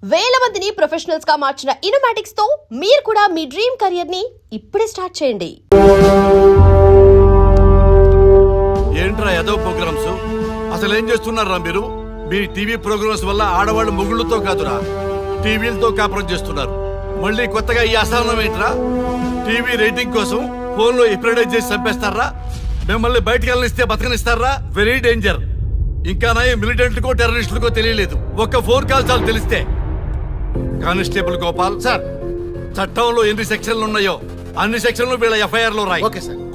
వేల మందిని ప్రొఫెషనల్స్ గా మార్చిన ఇనోమాటిక్స్ తో మీరు కూడా మీ డ్రీమ్ కెరియర్ ని ఇప్పుడే స్టార్ట్ చేయండి. ఏంట్రా ఏదో ప్రోగ్రామ్స్ అసలు ఏం చేస్తున్నారా మీరు? మీ టీవీ ప్రోగ్రామ్స్ వల్ల ఆడవాళ్ళు మొగుళ్ళతో కాదురా టీవీలతో కాపురం చేస్తున్నారు. మళ్ళీ కొత్తగా ఈ అసహనం ఏంట్రా? టీవీ రేటింగ్ కోసం ఫోన్లో ఎప్రిడైజ్ చేసి చంపేస్తారా? మిమ్మల్ని బయటకు వెళ్ళనిస్తే బతకనిస్తారా? Very danger. ఇంకా మిలిటెంట్కో టెర్రరిస్టులకో తెలియలేదు, ఒక్క ఫోన్ కాల్ చాలు తెలిస్తే. కానిస్టేబుల్ గోపాల్ సార్, చట్టంలో ఎన్ని సెక్షన్లు ఉన్నాయో అన్ని సెక్షన్లు వీళ్ళ ఎఫ్ఐఆర్ లో రాయి.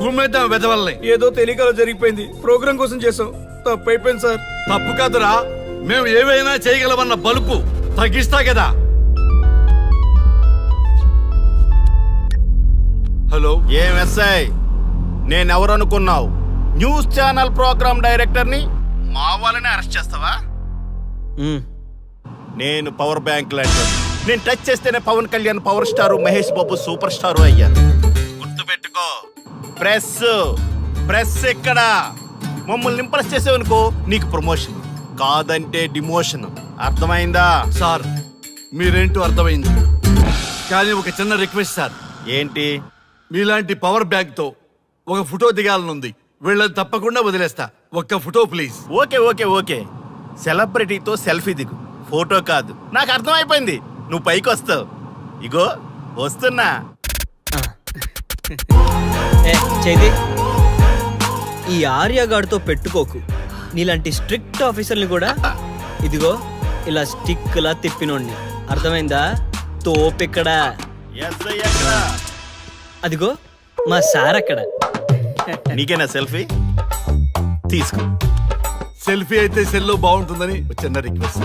కుమ్మేద్దాం వెదవల్ని. ఏదో తెలియకలో జరిగిపోయింది, ప్రోగ్రామ్ కోసం చేసాం, తప్పు అయిపోయింది సార్. తప్పు కాదురా, మేము ఏవైనా చేయగలమన్న బలుపు తగ్గిస్తా కదా. హలో, ఏం ఎస్ఐ, నేనెవరనుకున్నావు? న్యూస్ ఛానల్ ప్రోగ్రామ్ డైరెక్టర్ ని మా వాళ్ళని అరెస్ట్ చేస్తావా? నేను పవర్ బ్యాంక్ లాంటి, నేను టచ్ చేస్తేనే Pawan Kalyan power star, Mahesh Babu super star అయ్యాను. గుర్తుపెట్టుకో, ప్రెస్ ఇక్కడ మమ్మల్ని ఇంప్రెస్ చేసేవనుకో నీకు ప్రమోషన్, కాదంటే డిమోషన్. అర్థమైందా? సార్ మీరేంటో అర్థమైంది, కానీ ఒక చిన్న రిక్వెస్ట్ సార్. ఏంటి? మీలాంటి పవర్ బ్యాంక్ తో ఒక ఫోటో దిగాలనుంది, వీళ్ళని తప్పకుండా వదిలేస్తా. ఒక్క ఫోటో ప్లీజ్. ఓకే సెలబ్రిటీతో సెల్ఫీ దిగు, ఫోటో కాదు. నాకు అర్థమైపోయింది, నువ్వు పైకి వస్తావు. ఇగో వస్తున్నా. చైతి, ఈ ఆర్యగాడితో పెట్టుకోకు. నీలాంటి స్ట్రిక్ట్ ఆఫీసర్ని కూడా ఇదిగో ఇలా స్టిక్ లా తిప్పినోడిని. అర్థమైందా? తోపిక్కడ. అదిగో మా సార్ అక్కడ. నీకేనా సెల్ఫీ? తీసుకో. సెల్ఫీ అయితే సెల్లో బాగుంటుందని చిన్న రిక్వెస్ట్.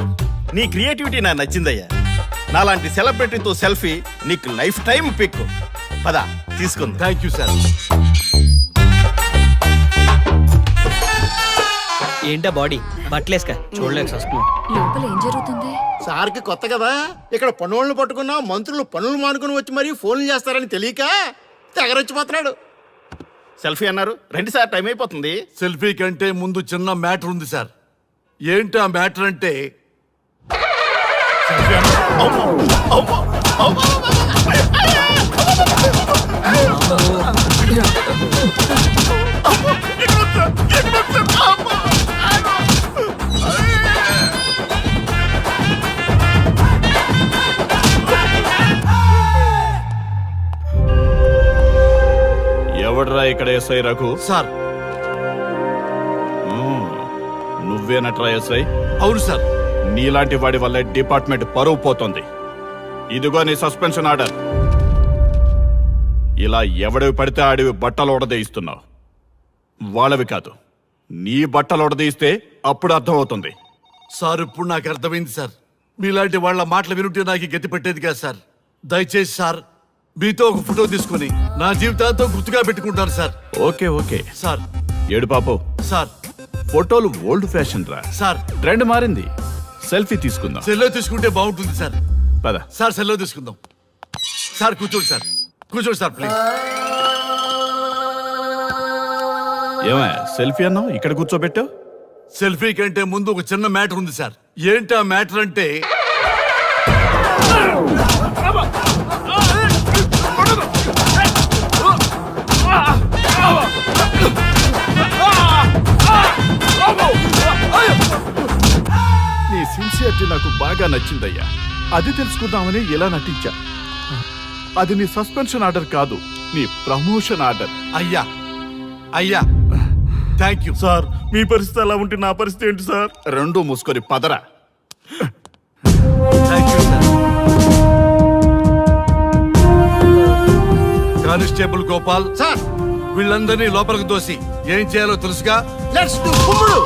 నీ క్రియేటివిటీ నాకు నచ్చిందయ్యా. నాలాంటి సెలబ్రిటీతో సెల్ఫీ నీకు లైఫ్ టైం పిక్. పద తీసుకుంది. Thank you sir. ఏంటా బాడీ బట్టలేసుక చూడలేక వస్తున్నాం. లోపల ఏం జరుగుతుంది? సార్కి కొత్త కదా, ఇక్కడ పనులను పట్టుకున్నా మంత్రులు పనులు మానుకుని వచ్చి మరీ ఫోన్లు చేస్తారని తెలియక తెగరొచ్చిపోతున్నాడు. సెల్ఫీ అన్నారు, రండి సార్, టైం అయిపోతుంది. సెల్ఫీ కంటే ముందు చిన్న మ్యాటర్ ఉంది సార్. ఏంటి ఆ మ్యాటర్ అంటే, ఎవడ్రా ఇక్కడ ఎస్ఐ రఘు? సార్ నువ్వేనట్రా ఎస్ఐ? అవును సార్. నీలాంటి వాడి వల్ల డిపార్ట్మెంట్ పరువు పోతుంది. ఇదిగో నీ సస్పెన్షన్ ఆర్డర్. ఇలా ఎవడివి పడితే ఆడివి బట్టలు ఉడదీయిస్తున్నావు. వాళ్ళవి కాదు, నీ బట్టలు ఉడదీయిస్తే అప్పుడు అర్థమవుతుంది. సార్ ఇప్పుడు నాకు అర్థమైంది సార్. మీలాంటి వాళ్ళ మాటలు వినుంటే నాకు గతి పెట్టేది కాదు సార్. దయచేసి సార్, మీతో ఒక ఫోటో తీసుకుని నా జీవితాంతో గుర్తుగా పెట్టుకుంటాను సార్. Okay sir. ఏడు పాపం సార్, ఫోటోలు ఓల్డ్ ఫ్యాషన్ రా సార్. ట్రెండ్ మారింది. సెల్ఫీ తీసుకుందాం. సెల్లో తీసుకుంటే బాగుంటుంది సార్. పద సార్, సెల్లో తీసుకుందాం. సార్ కూర్చోండి సార్, కూర్చోండి సార్ ప్లీజ్. ఏమా సెల్ఫీ అన్నావు, ఇక్కడ కూర్చోబెట్టావు? సెల్ఫీ కంటే ముందు ఒక చిన్న మ్యాటర్ ఉంది సార్. ఏంటి ఆ మ్యాటర్ అంటే, నీ సిన్సియరిటీ నాకు బాగా నచ్చిందయ్యా. అది తెలుసుకుందామని ఇలా నటించా. అది నీ సస్పెన్షన్ ఆర్డర్ కాదు, నీ ప్రమోషన్ ఆర్డర్. అయ్యా థ్యాంక్ యూ సార్. మీ పరిస్థితి అలా ఉంటే నా పరిస్థితి ఏంటి సార్? రెండు మూసుకొని పదరా. Thank you sir. Constable Gopal sir, వీళ్ళందరినీ లోపలికి దోసి ఏం చేయాలో తెలుసుగా. లెట్స్ డు కుమ్ముడు.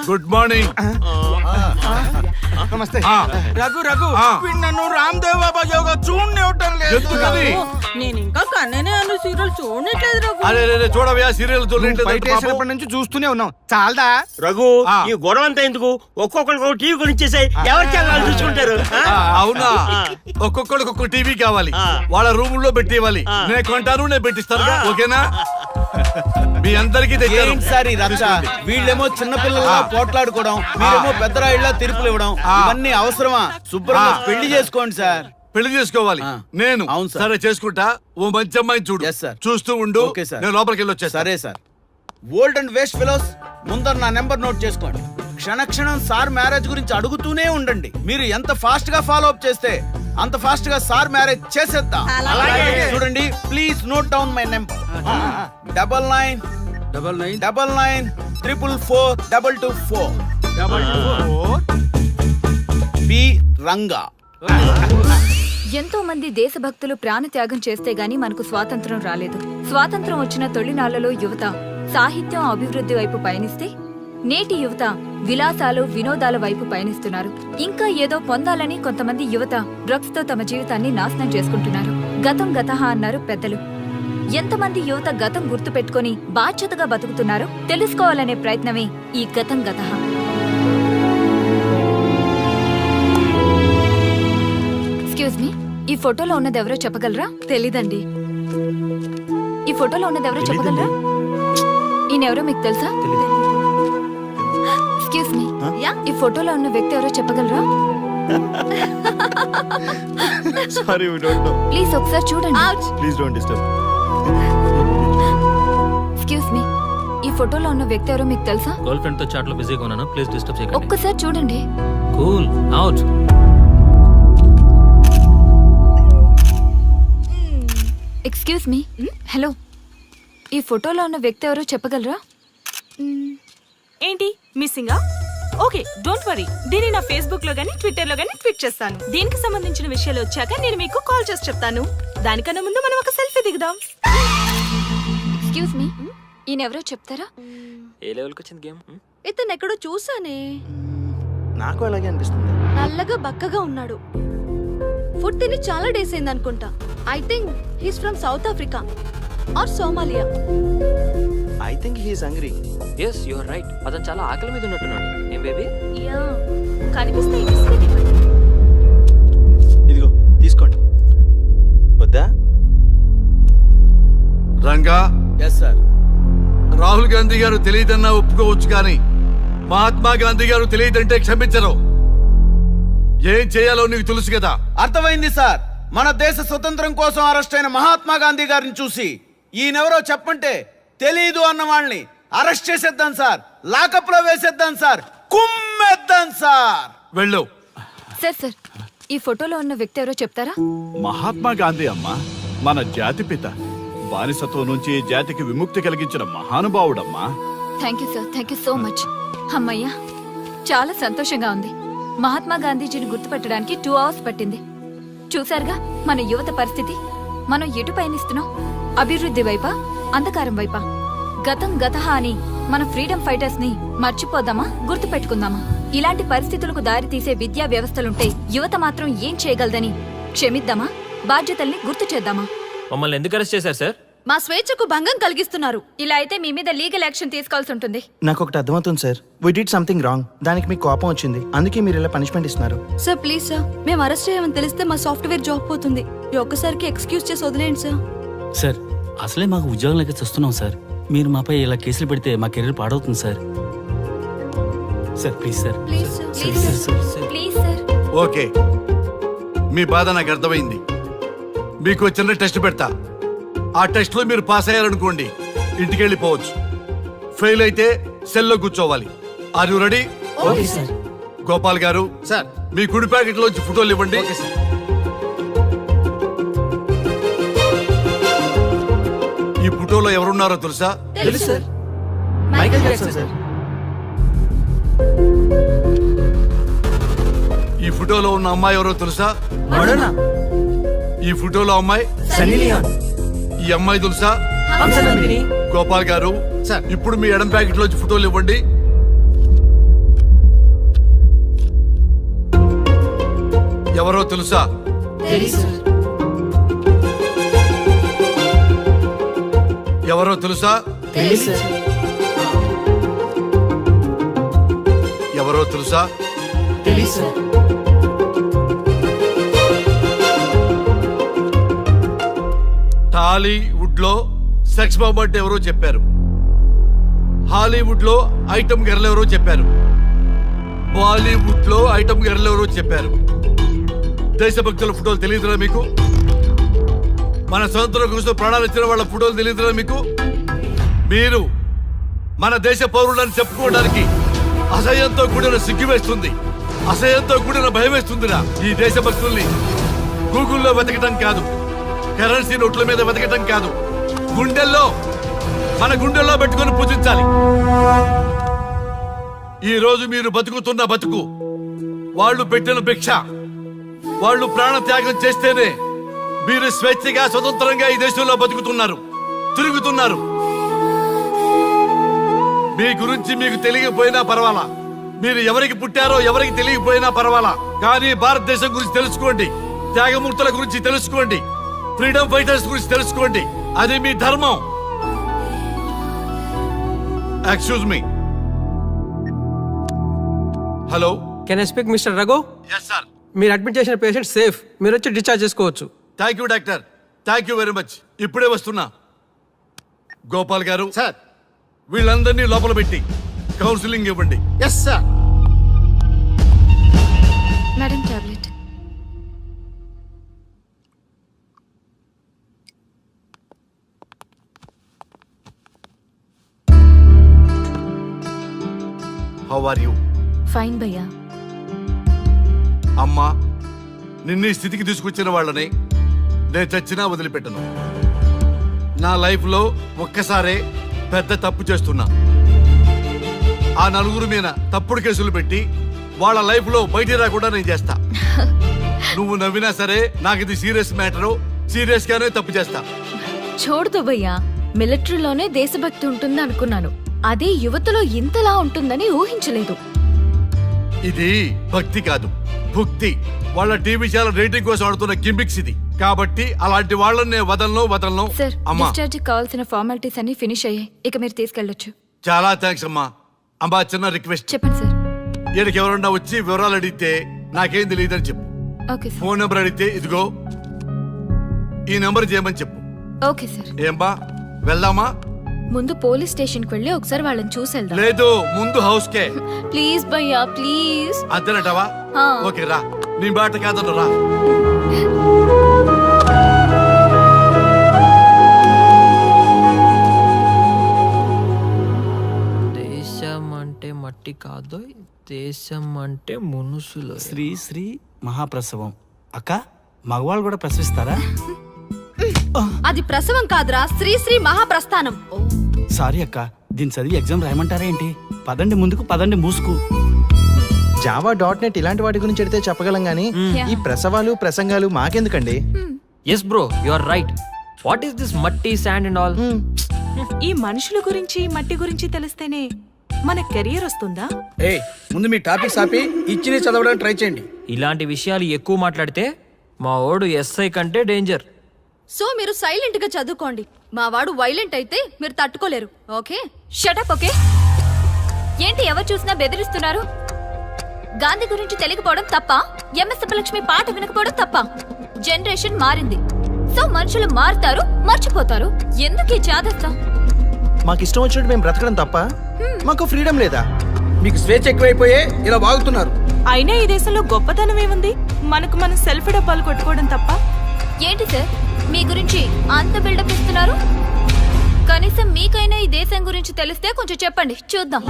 Good morning. నమస్తే. రఘు ఆ. నన్ను రామ్దేవ్ బాబా యోగా చూడనివ్వటం లేదు. ఎందుకని? నేను ఇంకా కన్ననే అను సీరియల్ చూడట్లేదు రఘు. అరే రే చూడవయ్యా సీరియల్ బయట వేసినప్పటి నుంచి చూస్తూనే ఉన్నాం చాలదా? రఘు ఆ. ఈ గొడవ అంతా ఎందుకు? ఒక్కొక్కరికి ఒక టీవీ కొనిచ్చేసాయి, ఎవరి ఛానల్ చూసుకుంటారు. అవునా ఒక్కొక్కడికి ఒక్కొక్క టీవీ కావాలి, ఆ. వాళ్ళ రూమ్ లో పెట్టి ఇవ్వాలి. ఆ. నేను కొంటాను, నేను పెట్టిస్తాను. ఓకేనా? మీ అందరికీ తెచ్చాను. ఏంటి సార్ ఈ రచ్చ? వీళ్ళేమో చిన్నపిల్లలా పోట్లాడుకోవడం, మీరేమో పెద్దరాయిళ్ళ తీర్పులు ఇవ్వడం, ఇవన్నీ అవసరమా? శుభ్రంగా పెళ్లి చేసుకోండి సార్. పెళ్లి చేసుకోవాలి ఆ. నేను. అవును సార్. సరే చేసుకుంటా. ఓ మంచి అమ్మాయిని చూడు. Yes, sir. చూస్తూ ఉండు. Okay sir. నేను లోపలికి వెళ్ళి వచ్చేస్తా. సరే sir. Old and waste fellows, ముందర నా నెంబర్ నోట్ చేసుకోండి. క్షణక్షణం సార్ మ్యారేజ్ గురించి అడుగుతూనే ఉండండి. మీరు ఎంత ఫాస్ట్ గా ఫాలో అప్ చేస్తే అంత ఫాస్ట్ గా సార్ మ్యారేజ్ చేసేద్దాం. అలాగే. చూడండి, please note down my number. 99 99 444 224 P Ranga. ఎంతో మంది దేశభక్తులు ప్రాణత్యాగం చేస్తే గాని మనకు స్వాతంత్రం రాలేదు. స్వాతంత్రం వచ్చిన తొలినాళ్లలో యువత సాహిత్యం అభివృద్ధి వైపు పయనిస్తే నేటి యువత విలాసాలు వినోదాల వైపు పయనిస్తున్నారు. ఇంకా ఏదో పొందాలని కొంతమంది యువత డ్రగ్స్ తో తమ జీవితాన్ని నాశనం చేసుకుంటున్నారు. గతం గతహ అన్నారు పెద్దలు. ఎంతమంది యువత గతం గుర్తు పెట్టుకుని బాధ్యతగా బతుకుతున్నారో తెలుసుకోవాలనే ప్రయత్నమే ఈ గతం గతహ. ఎక్స్క్యూజ్ మీ, ఈ ఫోటోలో ఉన్నది ఎవరో చెప్పగలరా? తెలీదండి. ఈ ఫోటోలో ఉన్నది ఎవరో చెప్పగలరా? ఈయనెవరో మీకు తెలుసా? ఎక్స్క్యూజ్ మీ, ఈ ఫోటోలో ఉన్న వ్యక్తి ఎవరో చెప్పగలరా? Sorry we don't know. Please ఒకసారి చూడండి. Please don't disturb. Excuse me, ఈ ఫోటోలో ఉన్న వ్యక్తి ఎవరో మీకు తెలుసా? గర్ల్ ఫ్రెండ్ తో చాట్ లో బిజీగా ఉన్నాను, ప్లీజ్ డిస్టర్బ్ చేయకండి. ఒక్కసారి చూడండి. Cool out. Excuse me, hello, ఈ ఫోటోలో ఉన్న వ్యక్తి ఎవరో చెప్పగలరా? ఏంటి మిస్సింగా? Okay, don't worry. దీన్ని నా ఫేస్బుక్ లో గానీ ట్విట్టర్ లో గానీ ట్వీట్ చేస్తాను. దీనికి సంబంధించిన విషయాలు వచ్చాక నేను మీకు కాల్ చేసి చెప్తాను. దానికన్నా ముందు మనం ఒక సెల్ఫీ దిగుదాం. ఎక్స్క్యూజ్ మీ, ఈయన ఎవరో చెప్తారా? ఏ లెవెల్కి వచ్చింది గేమ్? ఇతను ఎక్కడో చూసానే. నాకు అలాగే అనిపిస్తుంది. నల్లగా బక్కగా ఉన్నాడు. ఫుడ్ తిని చాలా డేస్ అయింది అనుకుంటా. I think he's from South Africa or Somalia. I think he is hungry. Yes you are right. అతను చాలా ఆకలి మీద ఉన్నట్టున్నాడు. ఏం బేబీ? యా, కనిపిస్తే ఈ బిస్కెట్ ఇవ్వండి. ఇదిగో తీసుకోండి. వద్దా? Ranga, yes sir. రాహుల్ గాంధీ గారు తెలియదన్నా ఒప్పుకోవచ్చు, కానీ మహాత్మా గాంధీ గారు తెలియదంటే క్షమించరు. ఏం చేయాలో నీకు తెలుసు కదా. అర్థమైంది సార్. మన దేశ స్వతంత్రం కోసం అరెస్ట్ అయిన మహాత్మా గాంధీ గారిని చూసి ఈయనెవరో చెప్పంటే తెలీదు అన్న వాళ్ళని అరెస్ట్ చేసేద్దాం సార్. లాకప్ లో వేసేద్దాం సార్. కుమ్మేద్దాం సార్. వెళ్ళు. సార్ సార్, ఈ ఫోటోలో ఉన్న వ్యక్తి ఎవరో చెప్తారా? మహాత్మా గాంధీ అమ్మ మన జాతిపిత. బానిసత్వం నుంచి జాతికి విముక్తి కలిగించిన మహానుభావుడమ్మా. Thank you sir, thank you so much. అమ్మయ్యా, చాలా సంతోషంగా ఉంది. మహాత్మా గాంధీజీని గుర్తుపట్టడానికి 2 hours పట్టింది. చూసారుగా మన యువత పరిస్థితి. మనం ఎటు పయనిస్తున్నాం? అభివృద్ధి వైపా, అంధకారం వైపా? గతం గతహ అని మన ఫ్రీడమ్ ఫైటర్స్ ని మర్చిపోదామా, గుర్తు పెట్టుకుందామా? ఇలాంటి పరిస్థితులకు దారి తీసే విద్యా వ్యవస్థలుంటే యువత మాత్రం ఏం చేయగలదని క్షమిద్దామా, బాధ్యతల్ని గుర్తు చేద్దామా? మమ్మల్ని ఎందుకు అరెస్ట్ చేశారు సార్? మా స్వేచ్ఛకు భంగం కలిగిస్తున్నారు. ఇలా అయితే మీ మీద లీగల్ యాక్షన్ తీసుకోవాల్సి ఉంటుంది. నాకు ఒకటి అర్థమవుతుంది sir. We did something wrong. దానికి మీకు కోపం వచ్చింది, అందుకే మీరు ఇలా పనిష్మెంట్ ఇస్తున్నారు. సార్ ప్లీజ్ సార్, మేము అరెస్ట్ చేయమని తెలిస్తే మా సాఫ్ట్వేర్ జాబ్ పోతుంది. ఈ ఒక్కసారికి ఎక్స్క్యూజ్ చేసి వదిలేండి సార్. సార్, అసలే మాకు ఉద్యోగం లేక చూస్తున్నాం సార్. మీరు మాపై ఇలా కేసులు పెడితే మా కెరీర్ పాడవుతుంది సార్. Sir please sir. Please sir. Please sir, please sir. Okay, మీ బాధ నాకు అర్థమైంది. మీకు చిన్న టెస్ట్ పెడతా. ఆ టెస్ట్ లో మీరు పాస్ అయ్యారనుకోండి, ఇంటికి వెళ్ళిపోవచ్చు. ఫెయిల్ అయితే సెల్లో కూర్చోవాలి. Are you ready? Okay sir. Gopal garu, sir. మీ కుడి ప్యాకెట్ లోంచి ఫోటోలు ఇవ్వండి. Okay sir. ఈ ఫోటోలో ఎవరున్నారో తెలుసా? తెలుసు సార్. Michael Jackson sir. ఈ ఫోటోలో ఉన్న అమ్మాయి ఎవరో తెలుసా? మడోనా. ఈ ఫోటోలో అమ్మాయి సన్నీ లియోన్. ఈ అమ్మాయి తెలుసా? హంసనందిని. గోపాల్ గారు, సార్. ఇప్పుడు మీ ఎడం ప్యాకెట్ లోంచి ఫోటోలు ఇవ్వండి. ఎవరో తెలుసా? తెలుసు సార్. ఎవరో తెలుసా? ఎవరో తెలుసా? టాలీవుడ్ లో సెక్స్ బాంబ్ అంటే ఎవరో చెప్పారు. హాలీవుడ్ లో ఐటమ్ గర్ల్ ఎవరో చెప్పారు. బాలీవుడ్ లో ఐటమ్ గర్ల్ ఎవరో చెప్పారు. దేశభక్తుల ఫోటోలు తెలియదురా మీకు? మన స్వతంత్రం కోసం ప్రాణాలు ఇచ్చిన వాళ్ళ ఫోటోలు తెలియదురా మీకు? మీరు మన దేశ పౌరులని చెప్పుకోవడానికి అసహ్యంతో కూడిన సిగ్గు వేస్తుంది, అసహ్యంతో కూడిన భయం వేస్తుందిరా. ఈ దేశభక్తుల్ని గూగుల్లో వెతకటం కాదు, కరెన్సీ నోట్ల మీద వెతకటం కాదు, మన గుండెల్లో పెట్టుకొని పూజించాలి. ఈ రోజు మీరు బతుకుతున్న బతుకు వాళ్ళు పెట్టిన భిక్ష. వాళ్ళు ప్రాణ త్యాగం చేస్తేనే మీరు స్వేచ్ఛగా స్వతంత్రంగా ఈ దేశంలో బతుకుతున్నారు, తిరుగుతున్నారు. మీ గురించి మీకు తెలియకపోయినా పర్వాలా, మీరు ఎవరికి పుట్టారో ఎవరికి తెలియకపోయినా పర్వాలా, కానీ భారతదేశం గురించి తెలుసుకోండి, త్యాగమూర్తుల గురించి తెలుసుకోండి, ఫ్రీడమ్ ఫైటర్స్ గురించి తెలుసుకోండి. అది మీ ధర్మం. Excuse me. Hello, can I speak mister Raghu? Yes sir. మీరు అడ్మిట్ చేసిన పేషెంట్ సేఫ్, మీరు వచ్చి డిశ్చార్జ్ చేసుకోవచ్చు. Thank you doctor, thank you very much. ఇప్పుడే వస్తున్నా. గోపాల్ గారు సార్. వీళ్ళందరినీ లోపల పెట్టి కౌన్సిలింగ్ ఇవ్వండి. Yes sir. Madam tablet. How are you? Fine భయ్యా. అమ్మా, నిన్ను ఈ స్థితికి తీసుకొచ్చిన వాళ్ళని నేను చచ్చినా వదిలిపెట్టను. నా లైఫ్లో ఒక్కసారే పెద్ద తప్పు చేస్తున్నా. ఆ నలుగురు మీద తప్పుడు కేసులు పెట్టి వాళ్ళ లైఫ్లో బయట రాకుండా నేను చేస్తా. నువ్వు నవ్వినా సరే నాకు ఇది సీరియస్ మ్యాటరు, సీరియస్ గానే తప్పు చేస్తా. చూడదు భయ్యా, మిలిటరీలోనే దేశభక్తి ఉంటుంది అనుకున్నాను, అదే యువతలో ఇంతలా ఉంటుందని ఊహించలేదు. ఇది భక్తి కాదు, భుక్తి. వాళ్ళ టీవీ ఛానల్ రేటింగ్ కోసం ఆడుతున్న గిమిక్స్ ఇది. కాబట్టి అలాంటి వాళ్ళని నేను వదలను. సార్, అమ్మా, డిశ్చార్జ్ కావాల్సిన ఫార్మాలిటీస్ అన్ని ఫినిష్ అయ్యాయి, ఇక మీరు తీసుకెళ్ళొచ్చు. చాలా థ్యాంక్స్ అమ్మా. అమ్మా, చిన్న రిక్వెస్ట్. చెప్పండి సార్. ఈయనకి ఎవరన్నా వచ్చి వివరాలు అడిగితే నాకేం తెలియదని చెప్పు. Okay sir. ఫోన్ నెంబర్ అడిగితే ఇదిగో ఈ నెంబర్ చేయమని చెప్పు. Okay sir. ఏం బా, వెళ్దామా? ముందు పోలీస్ స్టేషన్ కి వెళ్ళి ఒకసారి వాళ్ళని చూసి వెళ్దాం. లేదు, ముందు హౌస్ కే. ప్లీజ్ భయ్యా, ప్లీజ్. అంతేనటవా? ఆ. ఓకే రా, నీ బాట కాదన్న రా. దేశం అంటే మట్టి కాదు, దేశం అంటే మనుషులు. శ్రీ శ్రీ మహాప్రసవం. అక్క, మగవాళ్ళు కూడా ప్రసవిస్తారా? అది ప్రసవం కాదురా, శ్రీ శ్రీ మహాప్రస్థానం. సారీ అక్క, దీని చదివి ఎగ్జామ్ రాయమంటారా ఏంటి? పదండి ముందుకు, పదండి మూసుకు. java.net ఇలాంటి వాటి గురించి అడిగితే చెప్పగలం గానీ ఈ ప్రసవాలు ప్రసంగాలు మాకెందుకండి? Yes bro, you are right. What is this matti, sand and all? ఈ మనుషుల గురించి మట్టి గురించి తెలిస్తేనే మన కెరియర్ వస్తుందా? ఏయ్, ముందు మీ టాపిక్స్ ఆపి ఇచ్చి చదవడానికి ట్రై చేయండి. ఇలాంటి విషయాలు ఎక్కువ మాట్లాడితే మా ఓడు ఎస్ఐ కంటే డేంజర్. సో మీరు సైలెంట్ గా చదువుకోండి. మా వాడు వైలెంట్ అయితే మీరు తట్టుకోలేరు. Okay, shut up. ఓకే, ఏంటి ఎవరు చూసినా బెదిరిస్తున్నారు? గాంధీ గురించి తెలియకపోవడం తప్ప, ఎంఎస్ సుబ్బలక్ష్మి పాట వినకపోవడం తప్ప? జనరేషన్ మారింది, సో మనుషులు మారుతారు, మర్చిపోతారు. ఎందుకు ఈ చాదస్తం? మాకు ఇష్టం వచ్చినట్టు మేము బ్రతకడం తప్ప మాకు ఫ్రీడమ్ లేదా? మీకు స్వేచ్ఛ ఎక్కువైపోయే ఇలా వాగుతున్నారు. అయినా ఈ దేశంలో గొప్పతనం ఏముంది? మనకు మనం సెల్ఫ్ డబ్బాలు కొట్టుకోవడం తప్ప. ఏంటి సార్ మీ గురించి అంత బిల్డప్ ఇస్తున్నారు? కనీసం మీకైనా ఈ దేశం గురించి తెలిస్తే కొంచెం చెప్పండి, చూద్దాం.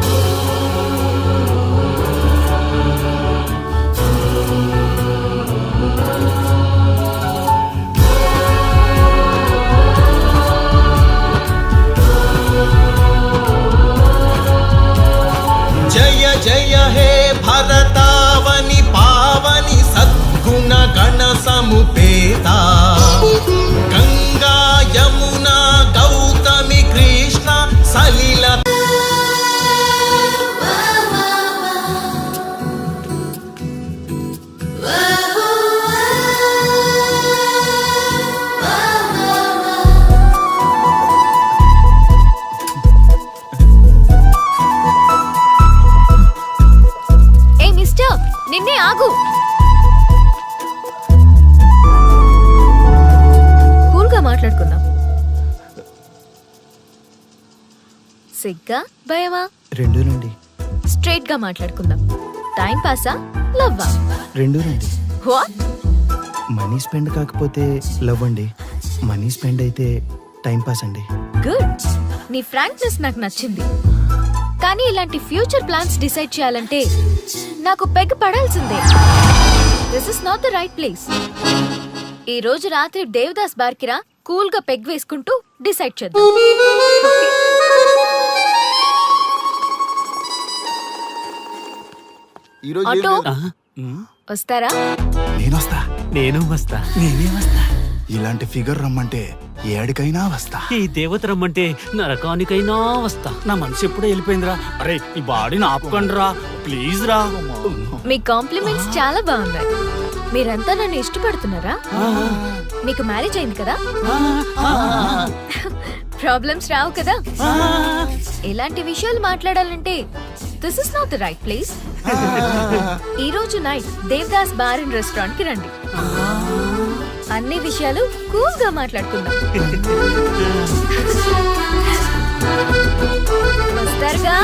జయ జయ హే భరతావని పావని సద్గుణ గణ సముపేత గంగా యమునా గౌతమి కృష్ణ సలిల మాట్లాడుకుందాం. సిగ్గా భయమా? రెండు రండి. స్ట్రైట్ గా మాట్లాడుకుందాం. టైం పాసా లవ్వా? రెండు రండి. వాట్? మనీ స్పెండ్ కాకపోతే లవ్ అండి, మనీ స్పెండ్ అయితే టైం పాస్ అండి. గుడ్. నీ ఫ్రాంక్నెస్ నాకు నచ్చింది. కానీ ఇలాంటి ఫ్యూచర్ ప్లాన్స్ డిసైడ్ చేయాలంటే నాకు పెగ్ పడాల్సిందే. This is not the right place. ఈ రోజు రాత్రి దేవదాస్ బార్కి రా, కూల్ గా పెగ్ వేసుకుంటూ డిసైడ్ చేద్దాం. ఆటో వస్తారా? నేనొస్తా. నేను వస్తా. నేనే వస్తా. ఇలాంటి ఫిగర్ రమ్మంటే ఏడికైనా వస్తా. ఈ దేవత రమ్మంటే నరకానికైనా వస్తా. నా మనసు ఎప్పుడో వెళ్ళిపోయిందిరా. అరే ఈ బాడీని ఆపుకండిరా ప్లీజ్ రా. మీ కాంప్లిమెంట్స్ చాలా బాగున్నాయి. మీరంతా నన్ను ఇష్టపడుతున్నారా? మీకు మ్యారేజ్ అయింది కదా? ప్రాబ్లమ్స్ రావు కదా? ఇలాంటి విషయాలు మాట్లాడాలంటే this is not the right place. ఈ రోజు night Devdas bar and restaurant కి రండి. అన్ని విషయాలు కూల్ గా మాట్లాడుకుందాం. వస్తారుగా?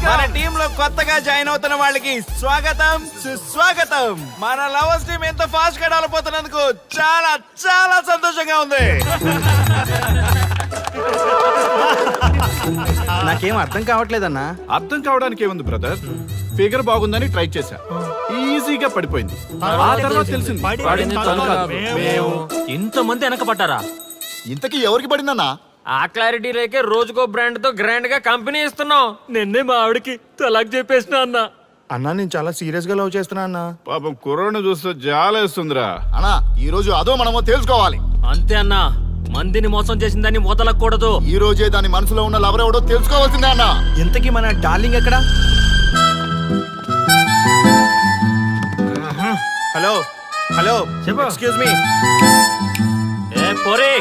మన టీమ్ లో కొత్తగా జాయిన్ అవుతున్న వాళ్ళకి స్వాగతం సుస్వాగతం. మన లవర్స్ టీమ్ ఎంత ఫాస్ట్ గా డెవలప్ అవుతున్నందుకు చాలా చాలా సంతోషంగా ఉంది. నాకేం అర్థం కావట్లేదన్నా. అర్థం కావడానికి ఏముంది బ్రదర్, ఫిగర్ బాగుందని ట్రై చేశా, ఈజీగా పడిపోయింది. ఆ తర్వాత తెలిసింది పడింది తను కాదు, మేము. ఇంతమంది వెనకపడ్డారా? ఇంతకీ ఎవరికి పడిందన్నా? ఆ క్లారిటీ లేకే రోజుకో బ్రాండ్ తో గ్రాండ్ గా కంపెనీ ఇస్తున్నాం. నిన్నే మా ఆవిడకి తలాక్ చెప్పేసిన అన్న. అన్నా నేను చాలా సీరియస్ గా లవ్ చేస్తున్నా అన్నా. పాపం కుర్రోడ్ని చూస్తే జాలేస్తుందిరా. అన్నా ఈ రోజు అదో మనమో తెలుసుకోవాలి. అంతే అన్నా, మందిని మోసం చేసిందని వదలకూడదు. ఈ రోజే దాని మనసులో ఉన్న లవర్ ఎవడో తెలుసుకోవాల్సిందే అన్నా. ఇంతకీ మన డార్లింగ్ ఎక్కడ? Hello hello excuse me. ఏ పోరే,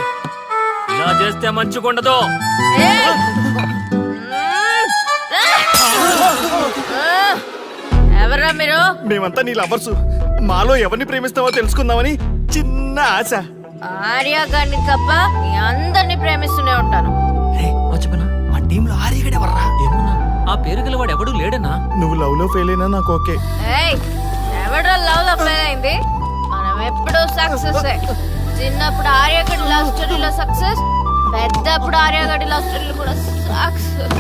ఇలా చేస్తే మంచిగుండదు. ఎవరా మీరు? మేమంతా నీ లవర్స్. మాలో ఎవరిని ప్రేమిస్తావో తెలుసుకుందామని చిన్న ఆశ. ఆర్య గారిని తప్ప మీ అందరిని ప్రేమిస్తూనే ఉంటాను. మా టీంలో ఆర్యగడే వర్రా. ఏమన్నా ఆ పేరు గలవాడు ఎవడు లేడనా? నువ్వు లవ్ లో ఫెయిల్ అయినా నాకు ఓకే. ఎవడో లవ్ లో ఫెయిల్ అయింది? మనం ఎప్పుడూ సక్సెస్. చిన్నప్పుడు ఆర్యగడి లవ్ స్టోరీలో సక్సెస్, పెద్దప్పుడు ఆర్యగడి లవ్ స్టోరీలో కూడా సక్సెస్.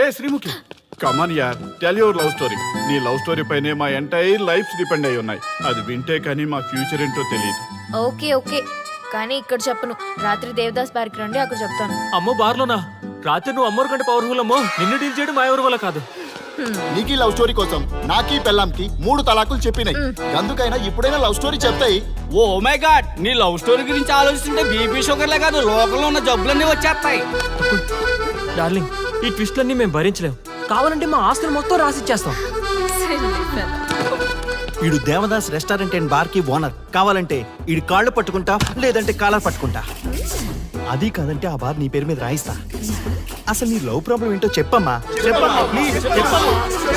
ఏ శ్రీముఖి, కమాన్ యార్, టెల్ యువర్ లవ్ స్టోరీ. నీ లవ్ స్టోరీ పైనే మా ఎంటైర్ లైఫ్ డిపెండ్ అయి ఉన్నాయి. అది వింటే కానీ మా ఫ్యూచర్ ఏంటో తెలియదు. ఓకే ఓకే, కానీ ఇక్కడ చెప్పను. రాత్రి దేవదాస్ బార్కి రండి, అక్కడ చెప్తాను. అమ్మో బార్లోనా? రాత్రి నువ్వు అమ్మోరు కంటే పవర్ఫుల్ అమ్మో. నిన్ను డీల్ చేయడం మా ఎవరి వల్ల కాదు. నీకీ లవ్ స్టోరీ కోసం నాకీ పెళ్ళాంకి 3 తలాకులు చెప్పినాయి. అందుకైనా ఇప్పుడైనా లవ్ స్టోరీ చెప్తాయి. ఓ మై గాడ్, నీ లవ్ స్టోరీ గురించి ఆలోచిస్తుంటే బీపీ షుగర్లే కాదు లోకంలో ఉన్న జబ్బులన్నీ వచ్చేస్తాయి. డార్లింగ్, ఈ ట్విస్ట్లన్నీ మేము భరించలేం. కావాలంటే మా ఆస్తులు మొత్తం రాసిచ్చేస్తాం. ఈడు దేవదాస్ రెస్టారెంట్ అండ్ బార్ కి ఓనర్. కావాలంటే ఈడు కాళ్ళు పట్టుకుంటా, లేదంటే కాలర్ పట్టుకుంటా. అది కాదంటే ఆ బార్ నీ పేరు మీద రాయిస్తా. అసలు నీ లవ్ ప్రాబ్లం ఏంటో చెప్పమ్మా. చెప్పమ్మా ప్లీజ్, చెప్పమ్మా,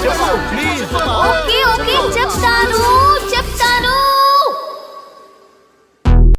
చెప్పు ప్లీజ్. ఓకే ఓకే చెప్తాను చెప్తాను.